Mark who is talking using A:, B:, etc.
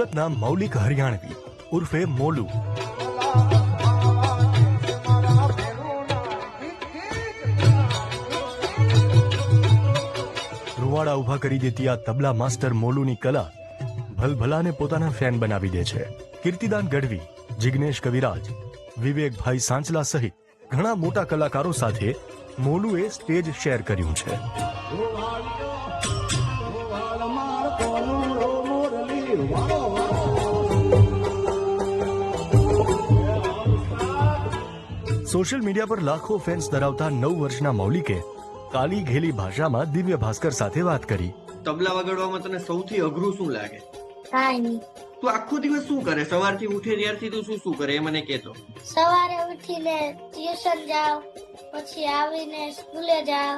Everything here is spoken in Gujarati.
A: સુરતના મૌલિક હરિયાણવી ઉર્ફે મોલુ રૂવાડા ઉભા કરી દેતી આ તબલા માસ્ટર મોલુની કલા ભલભલાને પોતાના ફેન બનાવી દે છે. કીર્તિદાન ગઢવી, જિગ્નેશ કવિરાજ, વિવેકભાઈ સાંચલા સહિત ઘણા મોટા કલાકારો સાથે મોલુએ સ્ટેજ શેર કર્યું છે. સોશિયલ મીડિયા પર લાખો ફેન્સ ધરાવતા 9 વર્ષના મૌલિકે કાલી ઘેલી ભાષામાં દિવ્ય ભાસ્કર સાથે વાત કરી.
B: તબલા વગાડવામાં તને સૌથી અઘરું શું લાગે?
C: કાંઈ નહીં.
B: તું આખો દિવસ શું કરે? સવારથી ઉઠે ત્યારથી તું શું કરે એ મને કહેતો.
C: સવારે ઉઠીને ટ્યુશન જાવ, પછી આવીને સ્કૂલે જાવ.